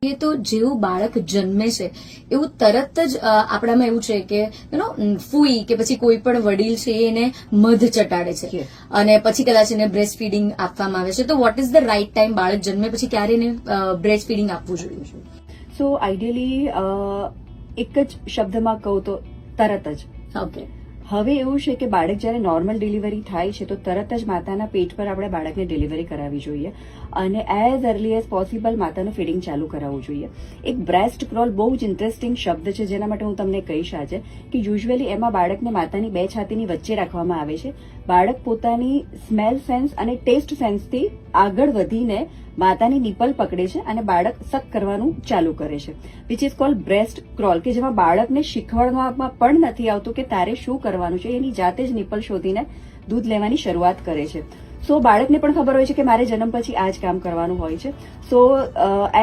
એ તો જેવું બાળક જન્મે છે એવું તરત જ આપણામાં એવું છે કે ફૂઈ કે પછી કોઈ પણ વડીલ છે એને મધ ચટાડે છે અને પછી કદાચ એને બ્રેસ્ટ ફીડિંગ આપવામાં આવે છે. તો what is the right time બાળક જન્મે પછી ક્યારે એને બ્રેસ્ટ ફીડિંગ આપવું જોઈએ? સો આઈડિયલી એક જ શબ્દમાં કહું તો તરત જ. ઓકે. હવે એવું છે કે બાળક જ્યારે નોર્મલ ડિલિવરી થાય છે તો તરત જ માતાના પેટ પર આપણે બાળકને ડિલિવરી કરાવવી જોઈએ અને એઝ અર્લી એઝ પોસિબલ માતાનું ફીડિંગ ચાલુ કરાવવું જોઈએ. એક બ્રેસ્ટ ક્રોલ બહુ જ ઇન્ટરેસ્ટિંગ શબ્દ છે જેના માટે હું તમને કહીશ આજે કે યુઝ્યુઅલી એમાં બાળકને માતાની બે છાતીની વચ્ચે રાખવામાં આવે છે. બાળક પોતાની સ્મેલ સેન્સ અને ટેસ્ટ સેન્સથી આગળ વધીને માતાની નિપલ પકડે છે અને બાળક સક કરવાનું ચાલુ કરે છે, which is called breast crawl, કે જેમાં બાળકને શીખવાડવામાં પણ નથી આવતું કે તારે શું કરવાનું છે, એની જાતે જ નિપલ શોધીને દૂધ લેવાની શરૂઆત કરે છે. સો બાળકને પણ ખબર હોય છે કે મારે જન્મ પછી આ જ કામ કરવાનું હોય છે. સો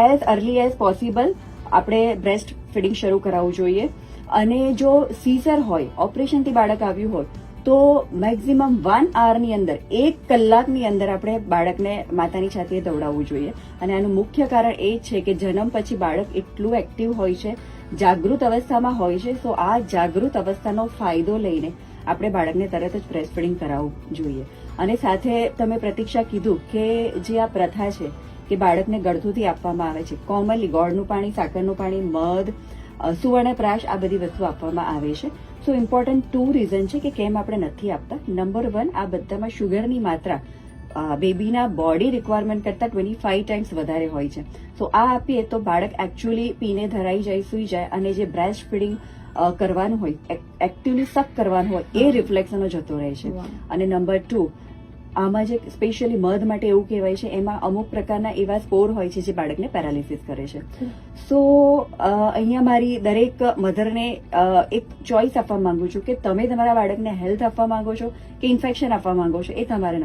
એઝ અર્લી એઝ પોસિબલ આપણે બ્રેસ્ટ ફીડિંગ શરૂ કરાવવું જોઈએ. અને જો સીઝર હોય, ઓપરેશનથી બાળક આવ્યું હોય તો મેક્ઝિમમ 1 આવરની અંદર, 1 કલાકની અંદર આપણે બાળકને માતાની છાતીએ દવડાવવું જોઈએ. અને આનું મુખ્ય કારણ એ છે કે જન્મ પછી બાળક એટલું એક્ટિવ હોય છે, જાગૃત અવસ્થામાં હોય છે. સો આ જાગૃત અવસ્થાનો ફાયદો લઈને આપણે બાળકને તરત જ બ્રેસ્ટ ફીડિંગ કરાવવું જોઈએ. અને સાથે તમે પ્રતીક્ષા કીધું કે જે આ પ્રથા છે કે બાળકને ગળથુથી આપવામાં આવે છે, કોમનલી ગોળનું પાણી, સાકરનું પાણી, મધ, સુવર્ણપ્રાશ, આ બધી વસ્તુ આપવામાં આવે છે. સો ઇમ્પોર્ટન્ટ 2 રીઝન છે કે કેમ આપણે નથી આપતા. નંબર 1, આ બધામાં શુગરની માત્રા બેબીના બોડી રિક્વાયરમેન્ટ કરતા 25 ટાઈમ્સ વધારે હોય છે. સો આ આપીએ તો બાળક એકચ્યુઅલી પીને ધરાઈ જાય, સૂઈ જાય અને જે બ્રેસ્ટ ફીડિંગ કરવાનું હોય, એક્ટિવલી સક કરવાનું હોય, એ રિફ્લેક્શનો જતો રહે છે. અને નંબર 2, આમાં જે સ્પેશિયલી મધ માટે એવું કહેવાય છે, એમાં અમુક પ્રકારના એવા સ્પોર હોય છે જે બાળકને પેરાલિસિસ કરે છે. સો અહીંયા મારી દરેક મધરને એક ચોઇસ આપવા માંગુ છું કે તમે તમારા બાળકને હેલ્થ આપવા માંગો છો કે ઇન્ફેક્શન આપવા માંગો છો, એ તમારે